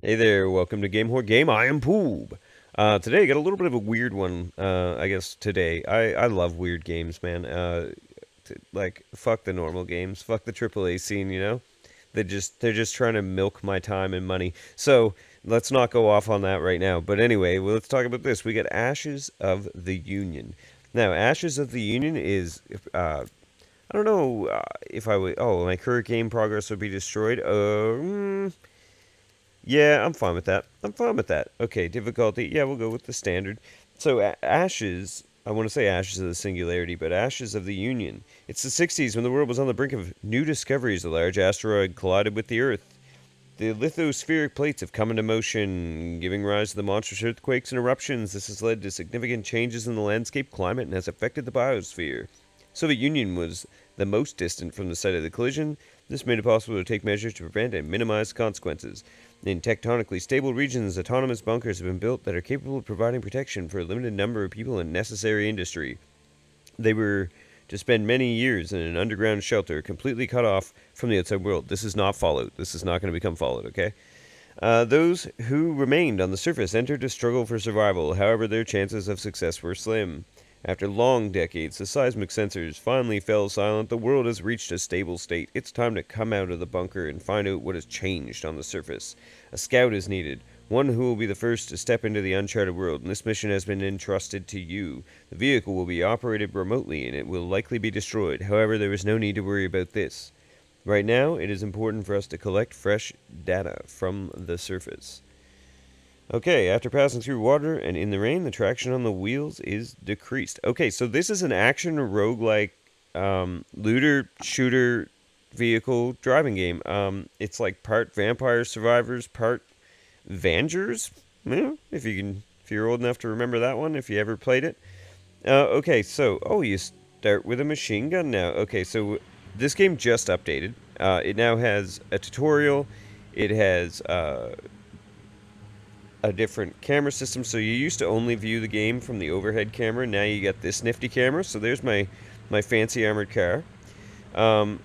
Hey there, welcome to Game Horde Game. I am Poob. Today, I got a little bit of a weird one, I guess, today. I love weird games, man. Like, fuck the normal games. Fuck the AAA scene, you know? They're just trying to milk my time and money. So, let's not go off on that right now. But anyway, well, let's talk about this. We got Ashes of the Union. Now, Ashes of the Union is, I don't know if I would, oh, my current game progress would be destroyed. Yeah, I'm fine with that. I'm fine with that. Okay, difficulty. Yeah, we'll go with the standard. So, Ashes, I want to say Ashes of the Singularity, but Ashes of the Union. It's the 60s when the world was on the brink of new discoveries. A large asteroid collided with the Earth. The lithospheric plates have come into motion, giving rise to the monstrous earthquakes and eruptions. This has led to significant changes in the landscape climate and has affected the biosphere. Soviet Union was the most distant from the site of the collision. This made it possible to take measures to prevent and minimize consequences. In tectonically stable regions, autonomous bunkers have been built that are capable of providing protection for a limited number of people and necessary industry. They were to spend many years in an underground shelter, completely cut off from the outside world. This is not Fallout. This is not going to become Fallout, okay? Those who remained on the surface entered a struggle for survival. However, their chances of success were slim. After long decades, the seismic sensors finally fell silent. The world has reached a stable state. It's time to come out of the bunker and find out what has changed on the surface. A scout is needed, one who will be the first to step into the uncharted world, and this mission has been entrusted to you. The vehicle will be operated remotely, and it will likely be destroyed. However, there is no need to worry about this. Right now, it is important for us to collect fresh data from the surface. Okay, after passing through water and in the rain, the traction on the wheels is decreased. Okay, so this is an action roguelike looter shooter vehicle driving game. It's like part Vampire Survivors, part Vangers. Yeah, if you're old enough to remember that one, if you ever played it. Okay, so you start with a machine gun now. Okay, so this game just updated. It now has a tutorial. It has a different camera system. So you used to only view the game from the overhead camera. Now you got this nifty camera. So there's my fancy armored car. Um,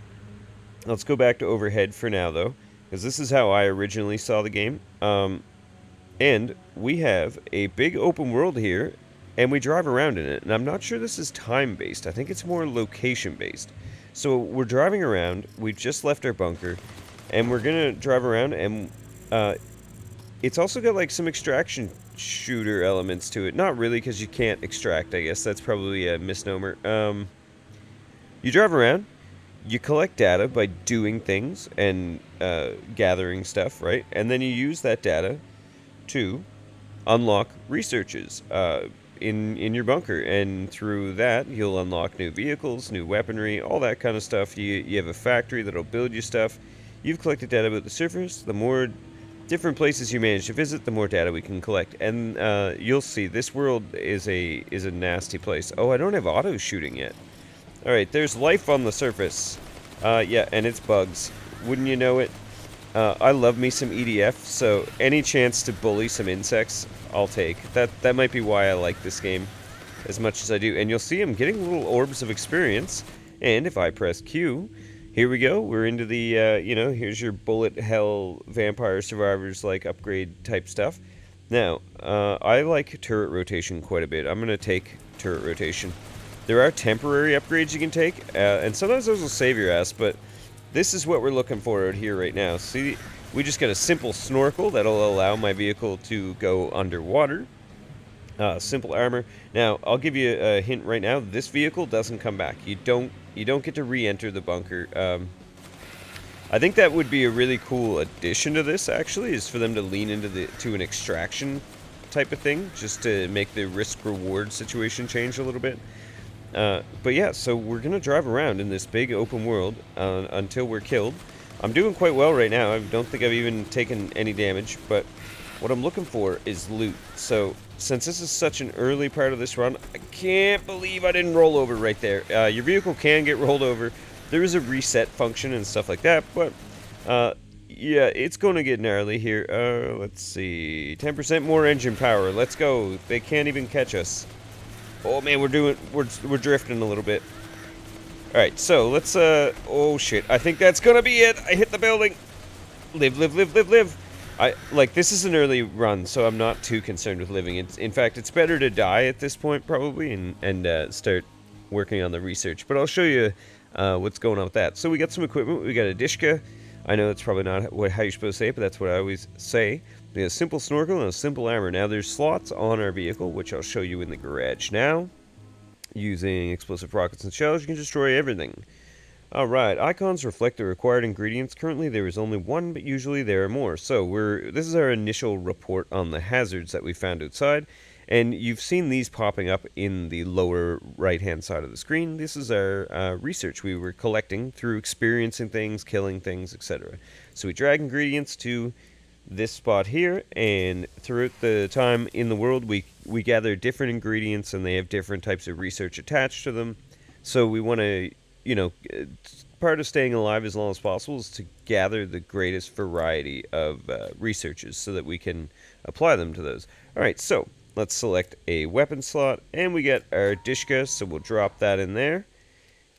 let's go back to overhead for now, though, because this is how I originally saw the game. And we have a big open world here, and we drive around in it. And I'm not sure this is time-based. I think it's more location-based. So we're driving around. We've just left our bunker, and we're going to drive around, and it's also got like some extraction shooter elements to it. Not really, because you can't extract, I guess. That's probably a misnomer. You drive around, you collect data by doing things and gathering stuff, right? And then you use that data to unlock researches in your bunker. And through that, you'll unlock new vehicles, new weaponry, all that kind of stuff. You have a factory that'll build you stuff. You've collected data about the surface. The more different places you manage to visit, the more data we can collect. And you'll see this world is a nasty place. Oh, I don't have auto shooting yet. All right, there's life on the surface. Yeah, and it's bugs. Wouldn't you know it? I love me some EDF, so any chance to bully some insects, I'll take. That might be why I like this game as much as I do. And you'll see I'm getting little orbs of experience. And if I press Q, here we go. We're into the, here's your bullet hell Vampire Survivors like upgrade type stuff. Now, I like turret rotation quite a bit. I'm going to take turret rotation. There are temporary upgrades you can take, and sometimes those will save your ass, but this is what we're looking for out here right now. See, we just got a simple snorkel that'll allow my vehicle to go underwater. Simple armor. Now, I'll give you a hint right now. This vehicle doesn't come back. You don't get to re-enter the bunker. I think that would be a really cool addition to this, actually, is for them to lean into an extraction type of thing, just to make the risk-reward situation change a little bit. But yeah, so we're going to drive around in this big open world until we're killed. I'm doing quite well right now. I don't think I've even taken any damage, but what I'm looking for is loot. So since this is such an early part of this run, I can't believe I didn't roll over right there. Your vehicle can get rolled over. There is a reset function and stuff like that, but yeah, it's going to get gnarly here. Let's see, 10% more engine power. Let's go. They can't even catch us. Oh man, we're drifting a little bit. All right, so let's oh shit, I think that's gonna be it. I hit the building. Live, live, live, live, live. this is an early run, so I'm not too concerned with living. In fact, it's better to die at this point probably and start working on the research. But I'll show you what's going on with that. So we got some equipment. We got a dishka. I know it's probably not how you're supposed to say it, but that's what I always say. We have a simple snorkel and a simple armor. Now there's slots on our vehicle, which I'll show you in the garage now. Using explosive rockets and shells, you can destroy everything. Alright, icons reflect the required ingredients. Currently there is only one, but usually there are more. So this is our initial report on the hazards that we found outside. And you've seen these popping up in the lower right-hand side of the screen. This is our research we were collecting through experiencing things, killing things, etc. So we drag ingredients to this spot here, and throughout the time in the world, we gather different ingredients, and they have different types of research attached to them. So we want to, part of staying alive as long as possible is to gather the greatest variety of researches so that we can apply them to those. All right, so let's select a weapon slot, and we get our dishka, so we'll drop that in there.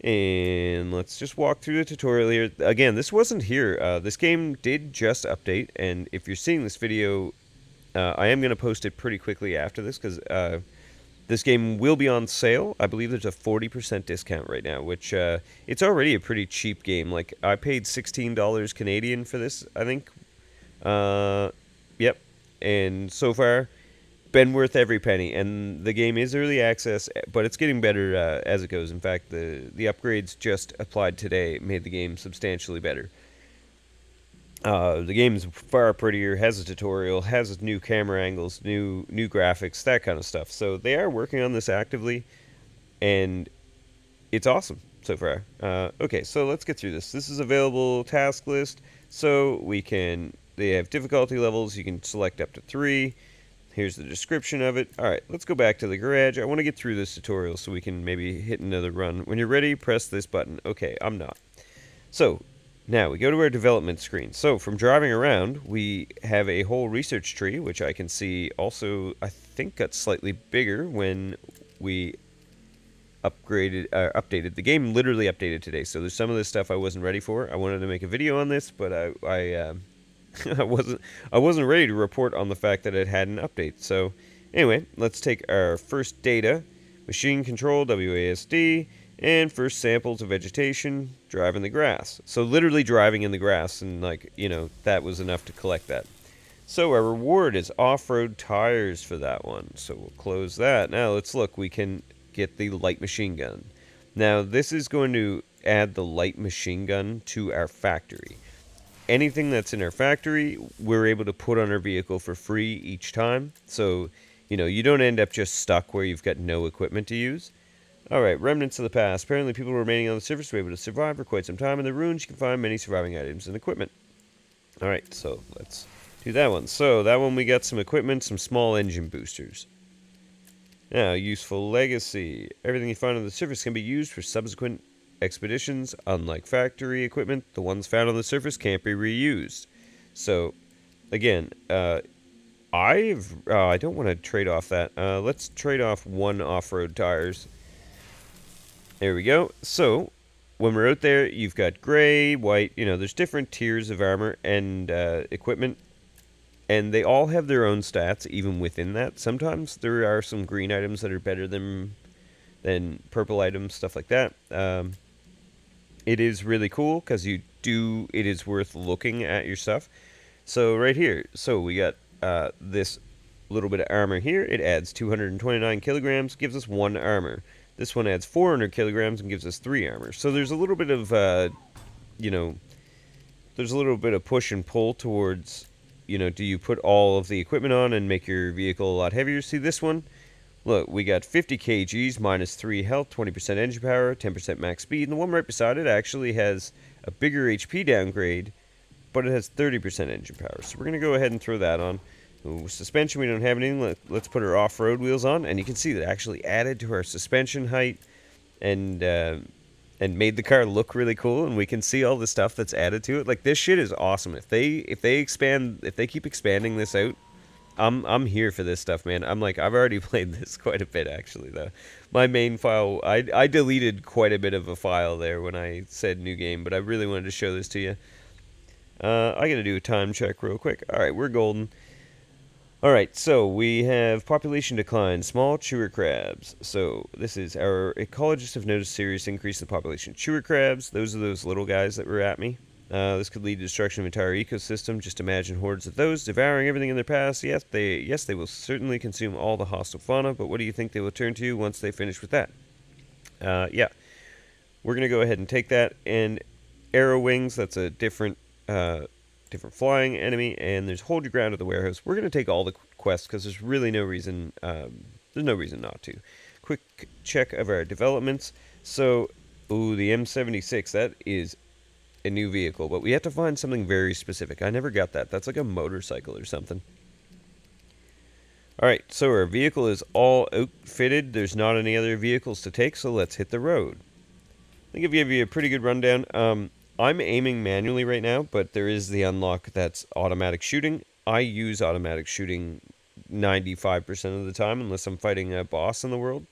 And let's just walk through the tutorial here. Again, this wasn't here. This game did just update, and if you're seeing this video, I am going to post it pretty quickly after this, because this game will be on sale. I believe there's a 40% discount right now, which it's already a pretty cheap game. Like, I paid $16 Canadian for this, I think. Yep. And so far, been worth every penny. And the game is early access, but it's getting better as it goes. In fact, the upgrades just applied today made the game substantially better. The game's far prettier, has a tutorial, has new camera angles, new graphics, that kind of stuff. So they are working on this actively, and it's awesome so far. Okay, so let's get through this. This is available task list, so they have difficulty levels. You can select up to 3. Here's the description of it. Alright, let's go back to the garage. I want to get through this tutorial so we can maybe hit another run. When you're ready, press this button. Okay, I'm not. So, now we go to our development screen. So, from driving around, we have a whole research tree, which I can see also, I think, got slightly bigger when we updated. The game literally updated today, so there's some of this stuff I wasn't ready for. I wanted to make a video on this, but I wasn't ready to report on the fact that it had an update. So anyway, let's take our first data, machine control, WASD, and first samples of vegetation, drive in the grass. So literally driving in the grass, and that was enough to collect that. So our reward is off-road tires for that one. So we'll close that. Now let's look, we can get the light machine gun. Now this is going to add the light machine gun to our factory. Anything that's in our factory, we're able to put on our vehicle for free each time. So, you don't end up just stuck where you've got no equipment to use. Alright, remnants of the past. Apparently people remaining on the surface were able to survive for quite some time. In the ruins, you can find many surviving items and equipment. Alright, so let's do that one. So, that one we got some equipment, some small engine boosters. Now, useful legacy. Everything you find on the surface can be used for subsequent expeditions. Unlike factory equipment, the ones found on the surface can't be reused. So, again, I don't want to trade off that. Let's trade off 1 off-road tires. There we go. So, when we're out there, you've got gray, white, there's different tiers of armor and equipment. And they all have their own stats, even within that. Sometimes there are some green items that are better than purple items, stuff like that. It is really cool because it is worth looking at your stuff. So right here, so we got this little bit of armor here. It adds 229 kilograms, gives us 1 armor. This one adds 400 kilograms and gives us 3 armor. So there's a little bit of, there's a little bit of push and pull towards, do you put all of the equipment on and make your vehicle a lot heavier? See this one? Look, we got 50 kgs, minus 3 health, 20% engine power, 10% max speed, and the one right beside it actually has a bigger HP downgrade, but it has 30% engine power. So we're going to go ahead and throw that on. Ooh, suspension, we don't have anything. Let's put our off-road wheels on, and you can see that actually added to our suspension height and made the car look really cool, and we can see all the stuff that's added to it. Like, this shit is awesome. If they keep expanding this out, I'm here for this stuff, man. I've already played this quite a bit, actually, though. My main file, I deleted quite a bit of a file there when I said new game, but I really wanted to show this to you. I gotta do a time check real quick. Alright, we're golden. Alright, so we have population decline, small chewer crabs. So this is our ecologists have noticed serious increase in the population of chewer crabs. Those are those little guys that were at me. This could lead to destruction of entire ecosystem. Just imagine hordes of those devouring everything in their path. Yes, they will certainly consume all the hostile fauna, but what do you think they will turn to once they finish with that? Yeah, we're gonna go ahead and take that. And arrow wings, that's a different flying enemy, and there's hold your ground at the warehouse. We're going to take all the quests because there's really no reason not to. Quick check of our developments. So, ooh, the M76, that is a new vehicle, but we have to find something very specific. I never got that. That's like a motorcycle or something. Alright, so our vehicle is all outfitted. There's not any other vehicles to take, so let's hit the road. I think I've given you a pretty good rundown. I'm aiming manually right now, but there is the unlock that's automatic shooting. I use automatic shooting 95% of the time, unless I'm fighting a boss in the world.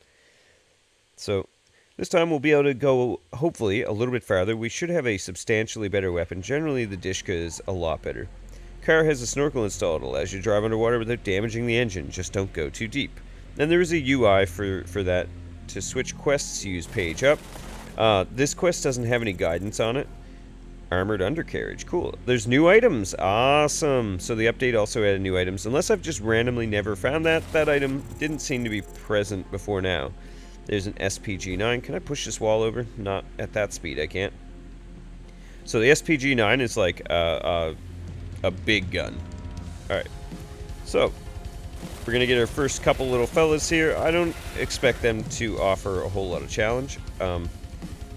So, this time we'll be able to go, hopefully, a little bit farther. We should have a substantially better weapon. Generally, the Dishka is a lot better. Car has a snorkel installed. It allows you to drive underwater without damaging the engine. Just don't go too deep. And there is a UI for that. To switch quests, use page up. This quest doesn't have any guidance on it. Armored undercarriage, cool. There's new items, awesome. So the update also added new items. Unless I've just randomly never found that item didn't seem to be present before now. There's an SPG-9. Can I push this wall over? Not at that speed, I can't. So the SPG-9 is like a big gun. Alright, so we're gonna get our first couple little fellas here. I don't expect them to offer a whole lot of challenge.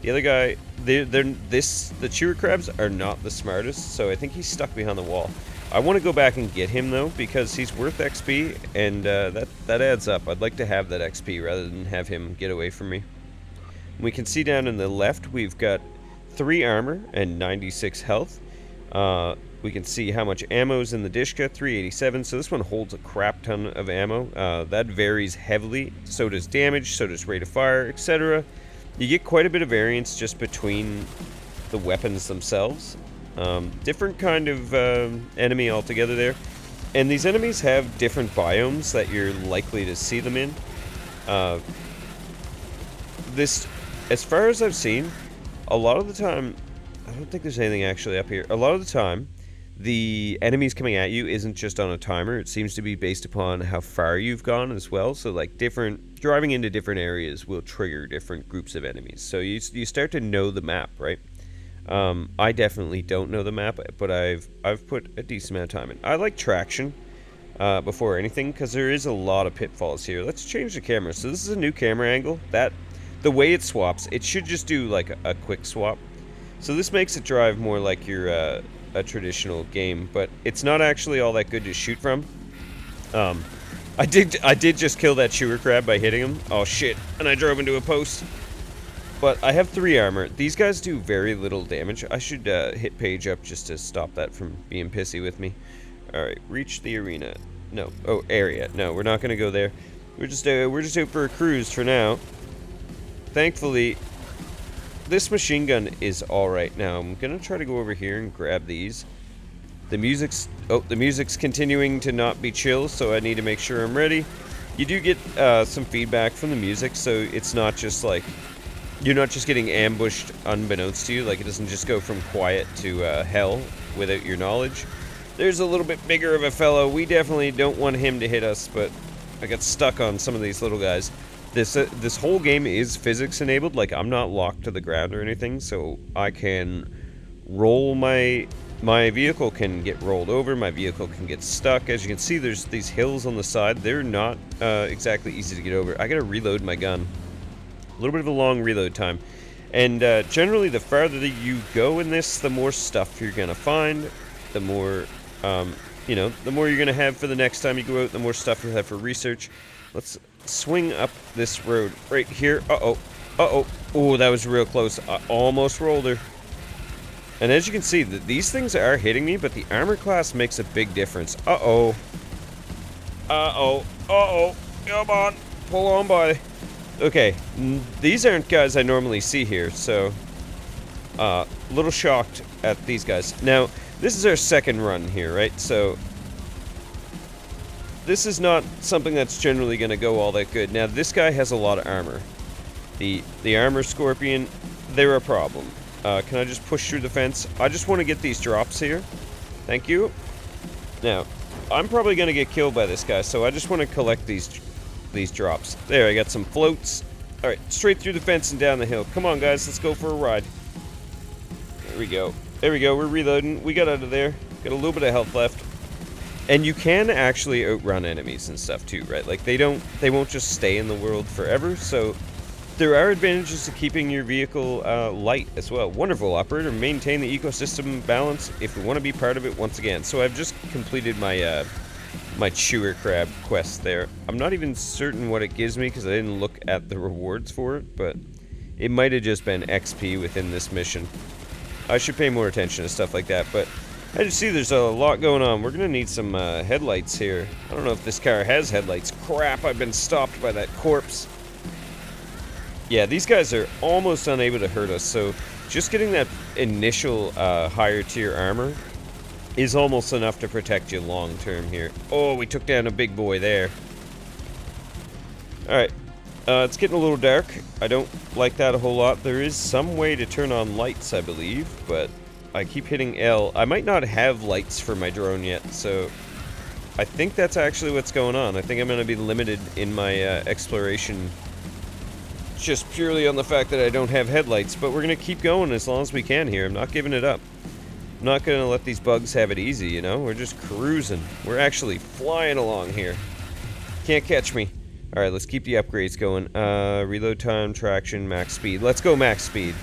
The other guy, the chewer crabs are not the smartest, so I think he's stuck behind the wall. I want to go back and get him though, because he's worth XP, and that adds up. I'd like to have that XP rather than have him get away from me. We can see down in the left, we've got 3 armor and 96 health. We can see how much ammo is in the Dishka, 387, so this one holds a crap ton of ammo. That varies heavily, so does damage, so does rate of fire, etc. You get quite a bit of variance just between the weapons themselves. Different kind of enemy altogether there. And these enemies have different biomes that you're likely to see them in. This, as far as I've seen, a lot of the time, I don't think there's anything actually up here. A lot of the time, the enemies coming at you isn't just on a timer. It seems to be based upon how far you've gone as well. So like driving into different areas will trigger different groups of enemies. So you start to know the map, right? I definitely don't know the map, but I've put a decent amount of time in. I like traction before anything, because there is a lot of pitfalls here. Let's change the camera. So this is a new camera angle. The way it swaps, it should just do like a quick swap. So this makes it drive more like your a traditional game, but it's not actually all that good to shoot from. I did just kill that chewer crab by hitting him. Oh shit, and I drove into a post. But I have 3 armor. These guys do very little damage. I should hit page up just to stop that from being pissy with me. Alright, reach the arena. No, oh, area. No, we're not gonna go there. We're just out for a cruise for now. Thankfully, this machine gun is alright. Now, I'm gonna try to go over here and grab these. The music's continuing to not be chill, so I need to make sure I'm ready. You do get some feedback from the music, so it's not just like, you're not just getting ambushed unbeknownst to you. Like, it doesn't just go from quiet to hell without your knowledge. There's a little bit bigger of a fellow. We definitely don't want him to hit us, but I got stuck on some of these little guys. This whole game is physics enabled. Like, I'm not locked to the ground or anything, so I can roll my vehicle can get rolled over, my vehicle can get stuck. As you can see, there's these hills on the side. They're not exactly easy to get over. I gotta reload my gun. A little bit of a long reload time. And generally, the farther that you go in this, the more stuff you're gonna find, the more, the more you're gonna have for the next time you go out, the more stuff you'll have for research. Let's swing up this road right here. Uh-oh. Oh, that was real close. I almost rolled her. And as you can see, these things are hitting me, but the armor class makes a big difference. Uh-oh. Come on. Pull on by. Okay, these aren't guys I normally see here, so a little shocked at these guys. Now, This is our second run here, right? So this is not something that's generally going to go all that good. Now, this guy has a lot of armor. The armor scorpion, they're a problem. Can I just push through the fence? I just want to get these drops here. Thank you. Now, I'm probably going to get killed by this guy, so I just want to collect these drops. There, I got some floats. Alright, straight through the fence and down the hill. Come on, guys, let's go for a ride. There we go. There we go, we're reloading. We got out of there. Got a little bit of health left. And you can actually outrun enemies and stuff too, right? Like, they won't just stay in the world forever, so there are advantages to keeping your vehicle light as well. Wonderful, operator. Maintain the ecosystem balance if we want to be part of it once again. So I've just completed my my chewer crab quest there. I'm not even certain what it gives me because I didn't look at the rewards for it, but it might have just been XP within this mission. I should pay more attention to stuff like that, but I just see there's a lot going on. We're going to need some headlights here. I don't know if this car has headlights. Crap, I've been stopped by that corpse. Yeah, these guys are almost unable to hurt us, so just getting that initial higher tier armor is almost enough to protect you long term here. Oh, we took down a big boy there. Alright, it's getting a little dark. I don't like that a whole lot. There is some way to turn on lights, I believe, but I keep hitting L. I might not have lights for my drone yet, so I think that's actually what's going on. I think I'm going to be limited in my exploration just purely on the fact that I don't have headlights, but we're going to keep going as long as we can here. I'm not giving it up. I'm not going to let these bugs have it easy, you know? We're just cruising. We're actually flying along here. Can't catch me. Alright, let's keep the upgrades going. Reload time, traction, max speed. Let's go max speed.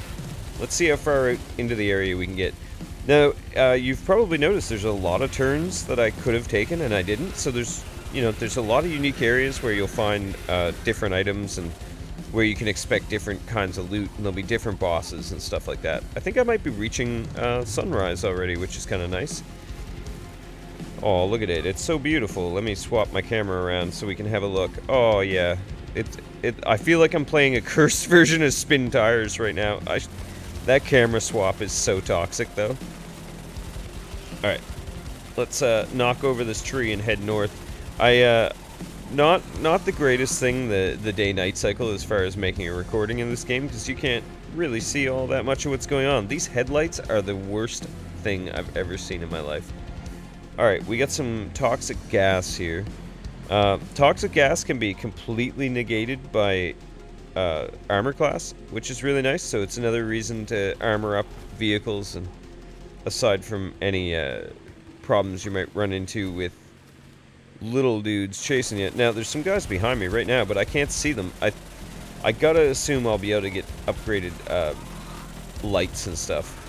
Let's see how far out into the area we can get. Now, you've probably noticed there's a lot of turns that I could have taken and I didn't. So there's, you know, there's a lot of unique areas where you'll find different items and where you can expect different kinds of loot, and there'll be different bosses and stuff like that. I think I might be reaching sunrise already, which is kind of nice. Oh, look at it. It's so beautiful. Let me swap my camera around so we can have a look. Oh, yeah. I feel like I'm playing a cursed version of Spin Tires right now. That camera swap is so toxic, though. Alright. Let's knock over this tree and head north. Not the greatest thing, the day-night cycle, as far as making a recording in this game, because you can't really see all that much of what's going on. These headlights are the worst thing I've ever seen in my life. Alright, we got some toxic gas here. Toxic gas can be completely negated by armor class, which is really nice, so it's another reason to armor up vehicles, and aside from any problems you might run into with little dudes chasing you. Now, there's some guys behind me right now, but I can't see them. I gotta assume I'll be able to get upgraded lights and stuff.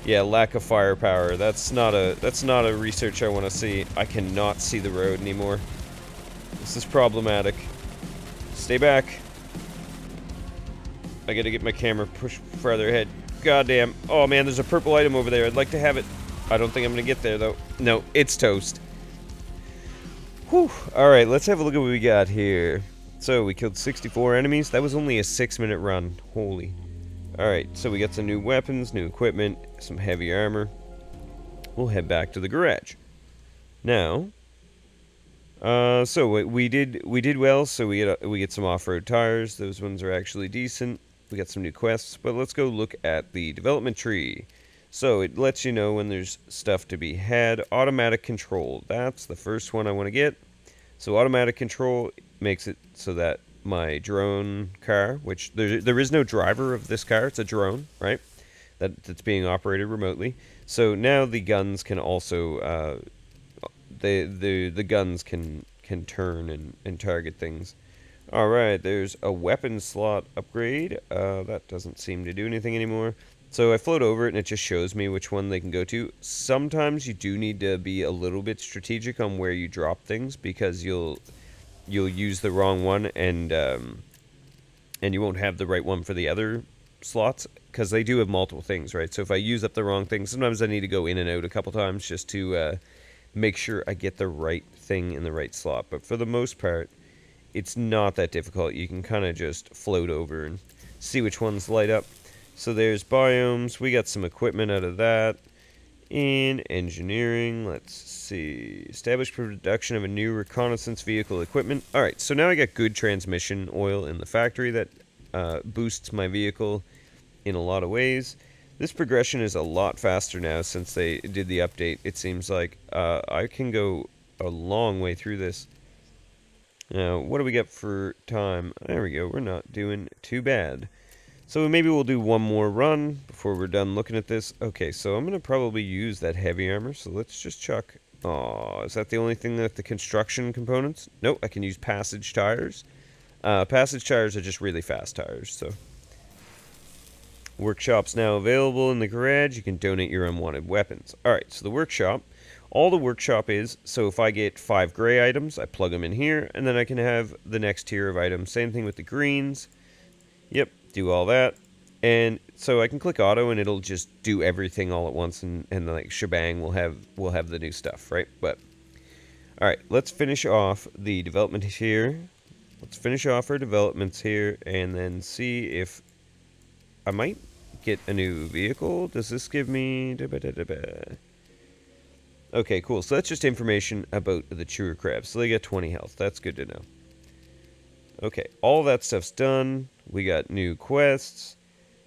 Yeah, lack of firepower. That's not a research I want to see. I cannot see the road anymore. This is problematic. Stay back. I gotta get my camera pushed farther ahead. Goddamn. Oh man, there's a purple item over there. I'd like to have it. I don't think I'm gonna get there though. No, it's toast. Whew. Alright, let's have a look at what we got here. So, we killed 64 enemies. That was only a 6-minute run. Holy. Alright, so we got some new weapons, new equipment, some heavy armor. We'll head back to the garage. Now, so we did well, so we get some off-road tires. Those ones are actually decent. We got some new quests, but let's go look at the development tree. So it lets you know when there's stuff to be had. Automatic control. That's the first one I want to get. So automatic control makes it so that my drone car, which there is no driver of this car, it's a drone, right? That's being operated remotely. So now the guns can also the guns can turn and target things. All right, there's a weapon slot upgrade. That doesn't seem to do anything anymore. So I float over it and it just shows me which one they can go to. Sometimes you do need to be a little bit strategic on where you drop things, because you'll use the wrong one and you won't have the right one for the other slots, because they do have multiple things, right? So if I use up the wrong thing, sometimes I need to go in and out a couple times just to make sure I get the right thing in the right slot. But for the most part, it's not that difficult. You can kind of just float over and see which ones light up. So there's biomes. We got some equipment out of that. In engineering, let's see. Establish production of a new reconnaissance vehicle equipment. Alright, so now I got good transmission oil in the factory that boosts my vehicle in a lot of ways. This progression is a lot faster now since they did the update. It seems like I can go a long way through this. Now, what do we got for time? There we go. We're not doing too bad. So maybe we'll do one more run before we're done looking at this. Okay, so I'm going to probably use that heavy armor. So let's just chuck... Oh, is that the only thing that the construction components? Nope, I can use passage tires. Passage tires are just really fast tires, so... Workshop's now available in the garage. You can donate your unwanted weapons. Alright, so the workshop. All the workshop is, so if I get 5 gray items, I plug them in here, and then I can have the next tier of items. Same thing with the greens. Yep, do all that. And so I can click auto and it'll just do everything all at once, and like shebang, we'll have the new stuff, right? But alright, let's finish off the development here. Let's finish off our developments here and then see if I might get a new vehicle. Does this give me... Okay, cool. So that's just information about the chewer crabs. So they get 20 health. That's good to know. Okay, all that stuff's done. We got new quests.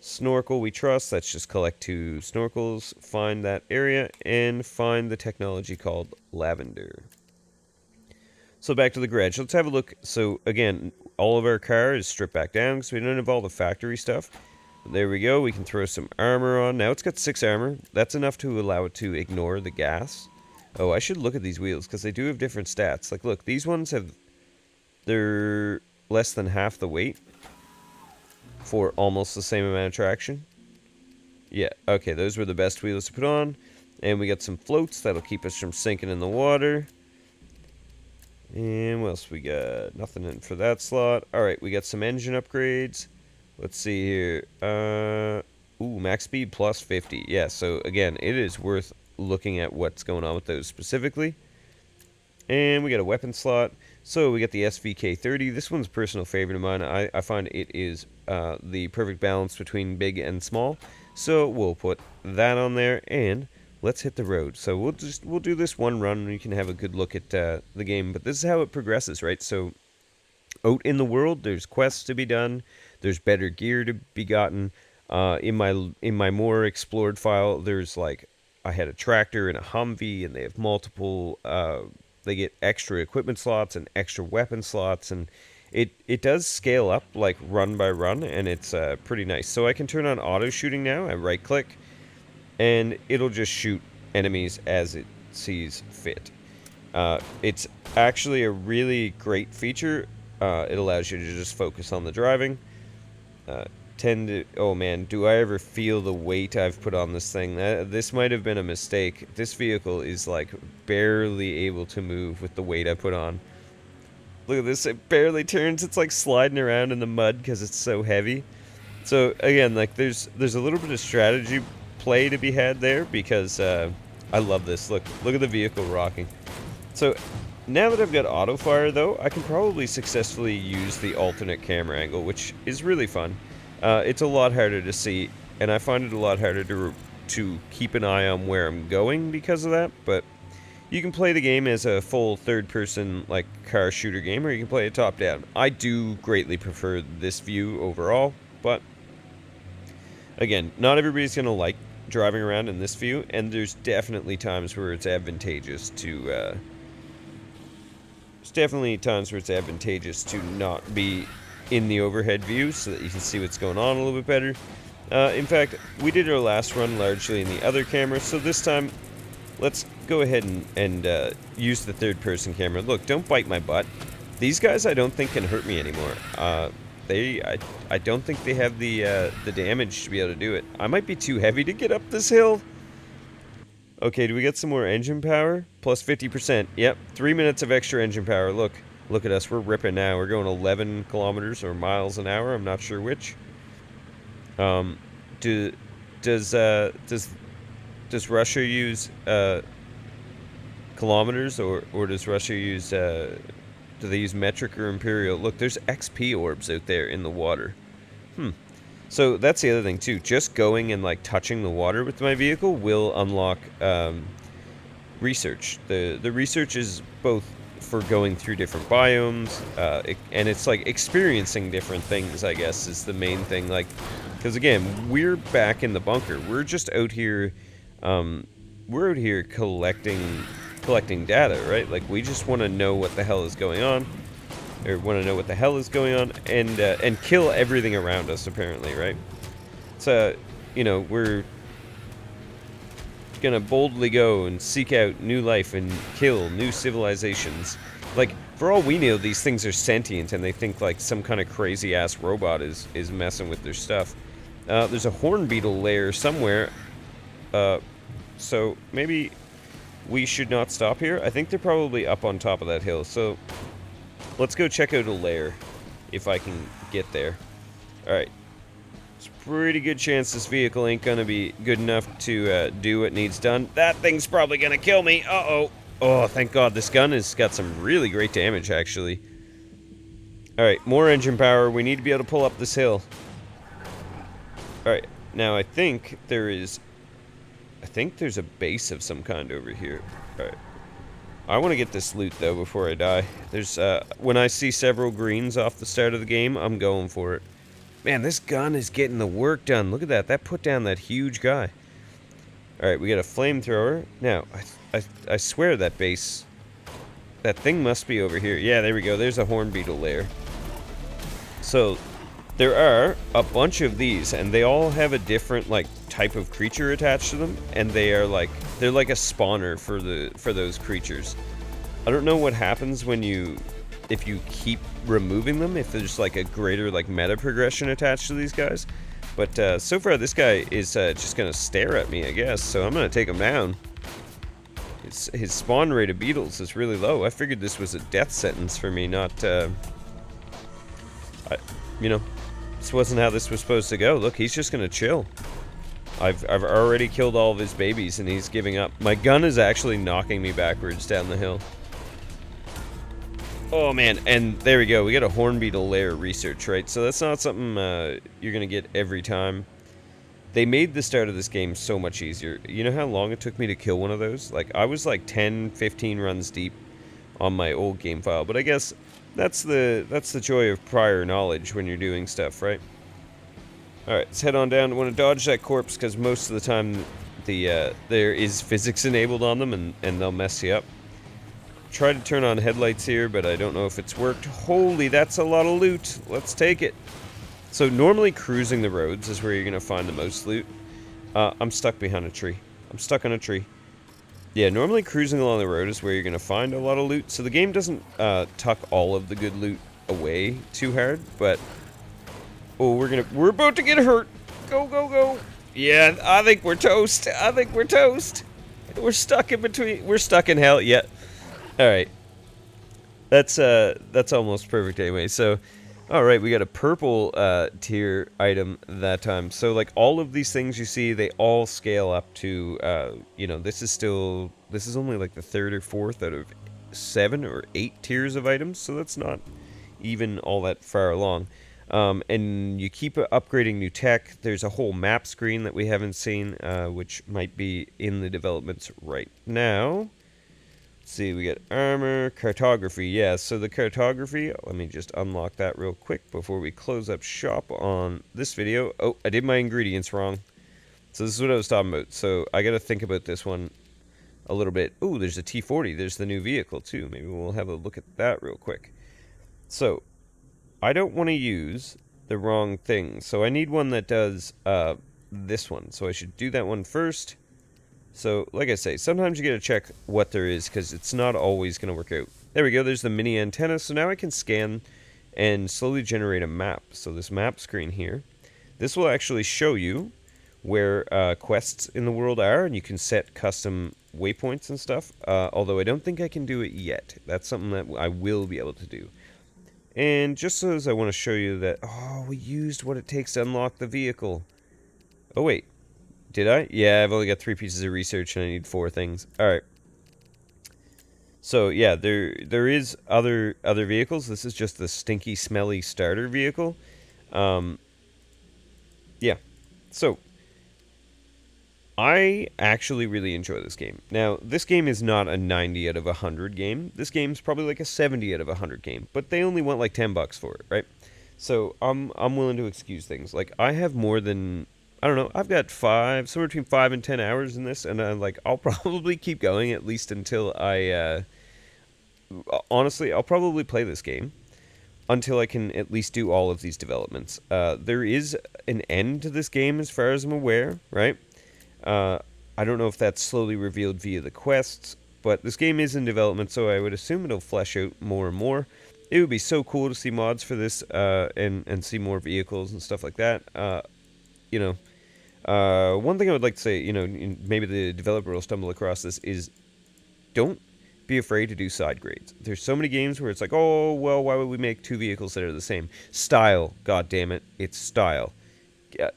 Snorkel we trust. Let's just collect 2 snorkels. Find that area and find the technology called lavender. So back to the garage. Let's have a look. So again, all of our car is stripped back down because we don't have all the factory stuff. There we go. We can throw some armor on. Now it's got 6 armor. That's enough to allow it to ignore the gas. Oh, I should look at these wheels because they do have different stats. Like, look, these ones have... They're less than half the weight for almost the same amount of traction. Yeah, okay, those were the best wheels to put on. And we got some floats that'll keep us from sinking in the water. And what else we got? Nothing in for that slot. Alright, we got some engine upgrades. Let's see here. Ooh, max speed plus 50. Yeah, so again, it is worth looking at what's going on with those specifically. And we got a weapon slot. So we got the SVK-30. This one's a personal favorite of mine. I find it is the perfect balance between big and small. So we'll put that on there and let's hit the road. So we'll do this one run and you can have a good look at the game. But this is how it progresses, right? So out in the world, there's quests to be done. There's better gear to be gotten. In my more explored file, there's like I had a tractor and a Humvee, and they have multiple. They get extra equipment slots and extra weapon slots, and it does scale up like run by run, and it's pretty nice. So I can turn on auto shooting now. I right click, and it'll just shoot enemies as it sees fit. It's actually a really great feature. It allows you to just focus on the driving. Oh man, do I ever feel the weight I've put on this thing? This might have been a mistake. This vehicle is like barely able to move with the weight I put on. Look at this, it barely turns. It's like sliding around in the mud because it's so heavy. So again, like there's a little bit of strategy play to be had there because I love this. Look at the vehicle rocking. So now that I've got auto fire though, I can probably successfully use the alternate camera angle, which is really fun. It's a lot harder to see, and I find it a lot harder to keep an eye on where I'm going because of that, but you can play the game as a full third-person, like, car shooter game, or you can play it top-down. I do greatly prefer this view overall, but again, not everybody's going to like driving around in this view, and there's definitely times where it's advantageous to, not be in the overhead view so that you can see what's going on a little bit better. In fact, we did our last run largely in the other camera, so this time let's go ahead and use the third-person camera. Look, don't bite my butt. These guys I don't think can hurt me anymore. I don't think they have the damage to be able to do it. I might be too heavy to get up this hill. Okay, do we get some more engine power? Plus 50%. Yep, 3 minutes of extra engine power. Look at us. We're ripping now. We're going 11 kilometers or miles an hour. I'm not sure which. Does Russia use kilometers or does Russia use do they use metric or imperial? Look, there's XP orbs out there in the water. So that's the other thing too. Just going and like touching the water with my vehicle will unlock research. The research is both for going through different biomes, and it's like experiencing different things, I guess, is the main thing. Like, because again, we're back in the bunker. We're just out here, we're out here collecting data, right? Like, we just want to know what the hell is going on, or want to know what the hell is going on, and kill everything around us, apparently, right? So, you know, we're gonna boldly go and seek out new life and kill new civilizations. Like, for all we know, these things are sentient and they think like some kind of crazy ass robot is messing with their stuff. There's a horn beetle lair somewhere, so maybe we should not stop here. I think they're probably up on top of that hill, so let's go check out a lair if I can get there. Alright. Pretty good chance this vehicle ain't gonna be good enough to do what needs done. That thing's probably gonna kill me. Uh-oh. Oh, thank God. This gun has got some really great damage, actually. Alright, more engine power. We need to be able to pull up this hill. Alright, now I think there's a base of some kind over here. Alright. I want to get this loot, though, before I die. There's, when I see several greens off the start of the game, I'm going for it. Man, this gun is getting the work done. Look at that. That put down that huge guy. Alright, we got a flamethrower. Now, I swear that base... That thing must be over here. Yeah, there we go. There's a horn beetle lair. So, there are a bunch of these, and they all have a different, like, type of creature attached to them. And they are, like... They're like a spawner for those creatures. I don't know what happens when you... if you keep removing them, if there's like a greater like meta progression attached to these guys. But so far this guy is just gonna stare at me, I guess, so I'm gonna take him down. His spawn rate of beetles is really low. I figured this was a death sentence for me, not you know, this wasn't how this was supposed to go. Look, he's just gonna chill. I've already killed all of his babies and he's giving up. My gun is actually knocking me backwards down the hill. Oh man, and there we go. We got a horn beetle lair research, right? So that's not something you're gonna get every time. They made the start of this game so much easier. You know how long it took me to kill one of those? Like, I was like 10, 15 runs deep on my old game file. But I guess that's the joy of prior knowledge when you're doing stuff, right? Alright, let's head on down. I want to dodge that corpse because most of the time there is physics enabled on them and they'll mess you up. Try to turn on headlights here, but I don't know if it's worked. Holy, that's a lot of loot. Let's take it. So normally cruising the roads is where you're going to find the most loot. I'm stuck behind a tree. I'm stuck on a tree. Yeah, normally cruising along the road is where you're going to find a lot of loot. So the game doesn't tuck all of the good loot away too hard, but... Oh, we're about to get hurt. Go, go, go. Yeah, I think we're toast. I think we're toast. We're stuck in between. We're stuck in hell. Yeah. Alright. That's almost perfect anyway. So, alright, we got a purple tier item that time. So, like, all of these things you see, they all scale up to, you know, this is only like the 3rd or 4th out of 7 or 8 tiers of items. So that's not even all that far along. And you keep upgrading new tech. There's a whole map screen that we haven't seen, which might be in the developments right now. Let's see, we got armor, cartography. Yeah, so the cartography, let me just unlock that real quick before we close up shop on this video. Oh, I did my ingredients wrong. So this is what I was talking about. So I got to think about this one a little bit. Ooh, there's a T40. There's the new vehicle, too. Maybe we'll have a look at that real quick. So, I don't want to use the wrong thing. So I need one that does this one. So I should do that one first. So, like I say, sometimes you gotta check what there is, because it's not always gonna work out. There we go, there's the mini antenna, so now I can scan and slowly generate a map. So this map screen here, this will actually show you where quests in the world are, and you can set custom waypoints and stuff, although I don't think I can do it yet. That's something that I will be able to do. And just as I want to show you that, oh, we used what it takes to unlock the vehicle. Oh wait. Did I? Yeah, I've only got 3 pieces of research and I need 4 things. Alright. So, yeah, there is other vehicles. This is just the stinky, smelly starter vehicle. yeah. So I actually really enjoy this game. Now, this game is not a 90 out of 100 game. This game's probably like a 70 out of 100 game, but they only want like $10 for it, right? So I'm willing to excuse things. Like I have more than, I don't know, I've got somewhere between 5 and 10 hours in this, and I'm like I'll probably keep going at least until honestly I'll probably play this game until I can at least do all of these developments. There is an end to this game as far as I'm aware, right? Uh, I don't know if that's slowly revealed via the quests, but this game is in development, so I would assume it'll flesh out more and more. It would be so cool to see mods for this, and see more vehicles and stuff like that. You know, one thing I would like to say, maybe the developer will stumble across this, is don't be afraid to do side grades. There's so many games where it's like, oh well, why would we make two vehicles that are the same? Style, god damn it, it's style. Yeah,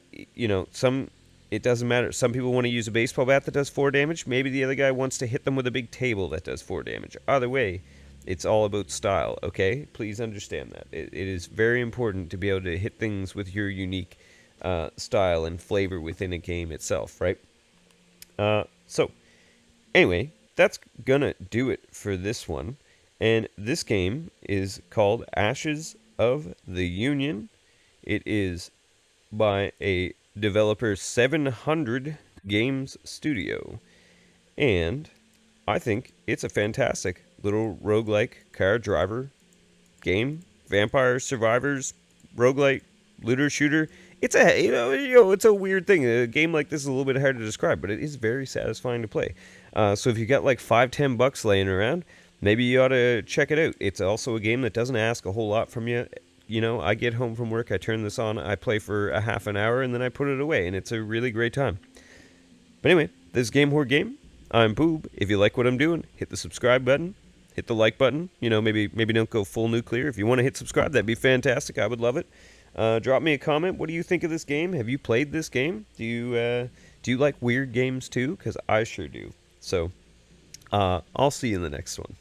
some, it doesn't matter. Some people want to use a baseball bat that does 4 damage. Maybe the other guy wants to hit them with a big table that does 4 damage. Either way, it's all about style, okay? Please understand that. It is very important to be able to hit things with your unique style and flavor within a game itself, right? So, anyway, that's gonna do it for this one. And this game is called Ashes of the Union. It is by a developer 700 Games Studio. And I think it's a fantastic little roguelike car driver game. Vampire survivors, roguelike looter shooter. It's a it's a weird thing. A game like this is a little bit hard to describe, but it is very satisfying to play. So if you got like $5-10 laying around, maybe you ought to check it out. It's also a game that doesn't ask a whole lot from you. I get home from work, I turn this on, I play for a half an hour, and then I put it away, and it's a really great time. But anyway, this is Game Horde Game. I'm Boob. If you like what I'm doing, hit the subscribe button, hit the like button. Maybe don't go full nuclear. If you want to hit subscribe, that'd be fantastic. I would love it. Drop me a comment. What do you think of this game? Have you played this game? Do you like weird games too? Because I sure do. So, I'll see you in the next one.